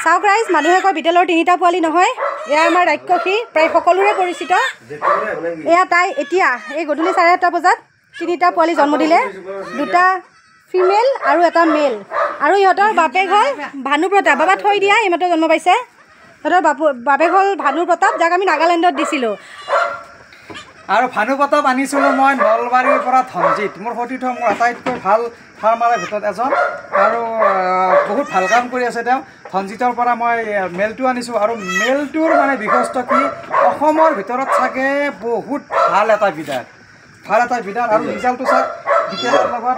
চাওক ৰাইজ, মানুহে কয় বিটেলৰ 3টা পোৱালি নহয়। এয়া আমাৰ ৰাক্ষসী, প্ৰায় সকলোৰে পৰিচিত। এয়া তাই এতিয়া এই গধূলি 7:30 বজাত 3টা পোৱালি জন্ম দিলে, 2টা ফিমেল আৰু এটা মেল। আৰু ইহঁতৰ বাপেক হ'ল ভানু প্ৰতাপ। বাবা থৈ দিয়া, এইমাত্ৰ জন্ম পাইছে। ইহঁতৰ বাপেক হ'ল ভানু প্ৰতাপ, যাক আমি নাগালেণ্ডত দিছিলোঁ। আৰু ভানু প্ৰতাপ আনিছিলোঁ মই নলবাৰীৰ পৰা ধনজিত। মোৰ সতীৰ্থ, মোৰ আটাইতকৈ ভাল ফাৰ্মাৰৰ ভিতৰত এজন, আৰু বহুত ভাল কাম কৰি আছে তেওঁ। ধনজিতৰ পৰা মই মেলটো আনিছোঁ, আৰু মেলটোৰ মানে বিশিষ্ট কি, অসমৰ ভিতৰত চাগে বহুত ভাল এটা বিডাৰ, আৰু ৰিজাল্টটো চাওক, বিটেলৰ লগত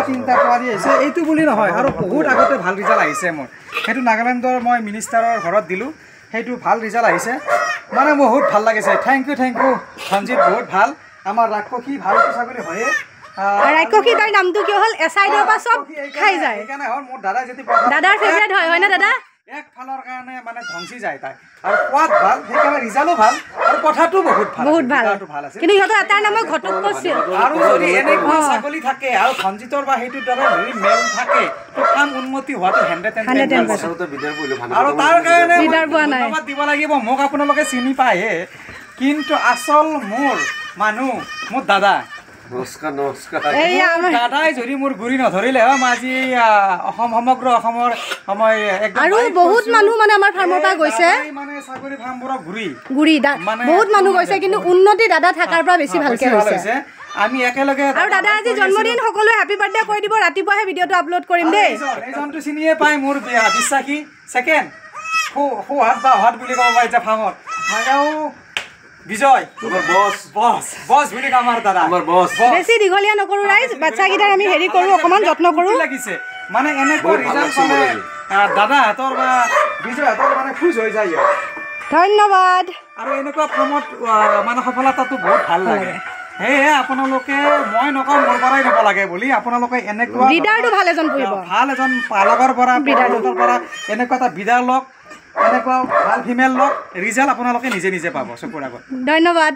3টা পোৱালি আহিছে। এইটো বুলি নহয়, আৰু বহুত আগতে ভাল ৰিজাল্ট আহিছে মোৰ। সেইটো নাগালেণ্ডৰ মই মিনিষ্টাৰৰ ঘৰত দিলোঁ, সেইটো ভাল ৰিজাল্ট আহিছে, মানে বহুত ভাল লাগিছে। থেংক ইউ ধনজিত, বহুত ভাল। আমাৰ ৰাক্ষসী ভালটো ছাগলী হয়ে। ৰাক্ষসী তাইৰ নামটো কিয় হ'ল, এচাই দিয়াৰ পৰা চব খাই যায়। সেইকাৰণে হ'ল মোৰ দাদাই যদি দাদাৰ ফেভৰেট হয় না দাদা? একফালৰ কাৰণে মানে ধ্বংসি যায় তাই, আৰু সোৱাদ ভাল, সেইকাৰণে ৰিজাল্টো ভাল, আৰু কথাটো বহুত ভাল আছে। কিন্তু সিহঁতৰ এটাৰ নাম ঘটক কৈছিল। আৰু যদি এনেকুৱা ছাগলী থাকে আৰু ধনজিতৰ বা সেইটোৰ দ্বাৰা যদি মেল থাকে, তো কাম উন্নতি হোৱাটো 100%। আৰু তাৰ কাৰণে ধন্যবাদ দিব লাগিব। মোক আপোনালোকে চিনি পায়হে, কিন্তু আচল মোৰ মানুহ মোৰ দাদা। দাদাই যদি মোৰ গুৰি নধৰিলে হয়, মই আজি সমগ্ৰ অসমৰ আৰু বহুত মানুহ মানে আমাৰ ফাৰ্মৰ পৰা গৈছে, মানে ছাগলী ফাৰ্মবোৰৰ গুৰি বহুত মানুহ গৈছে, কিন্তু উন্নতি দাদা থকাৰ পৰা বেছি ভালকে হৈছে। আমি একেলগে, আৰু দাদা আজি জন্মদিন, সকলোৱে হেপী বাৰ্থডে কৈ দিব। ৰাতিপুৱাহে ভিডিঅ'টো আপলোড কৰিম দেই। এইজনটো চিনিয়ে পায়, মোৰ বিশ্বাসী ছেকেণ্ড সোহাত বা অহাত বুলি ক'ব পাৰি যে ফাৰ্মত। বিজয় বছ বুলি আমাৰ দাদা, বেছি দীঘলীয়া নকৰো ৰাইজ, বাচ্চাকেইটাৰ আমি হেৰি কৰোঁ, অকণমান যত্ন কৰোঁ। লাগিছে মানে এনেকুৱা ৰিজাল্ট পালে দাদাহঁতৰ বা বিজয়হঁতৰ মানে খুচ হৈ যায়। ধন্যবাদ। আৰু এনেকুৱা ফাৰ্মত মানে সফলতাটো বহুত ভাল লাগে। সেয়ে আপোনালোকে, মই নকওঁ মোৰ পৰাই নিব লাগে বুলি, আপোনালোকে এনেকুৱা ব্ৰিডাৰটো ভাল এজন পালকৰ পৰা এনেকুৱা এটা ব্ৰিডাৰ লওক, এনেকুৱা ভাল ফিমেল লওক, ৰিজাল্ট আপোনালোকে নিজে পাব চকুৰ আগত। ধন্যবাদ।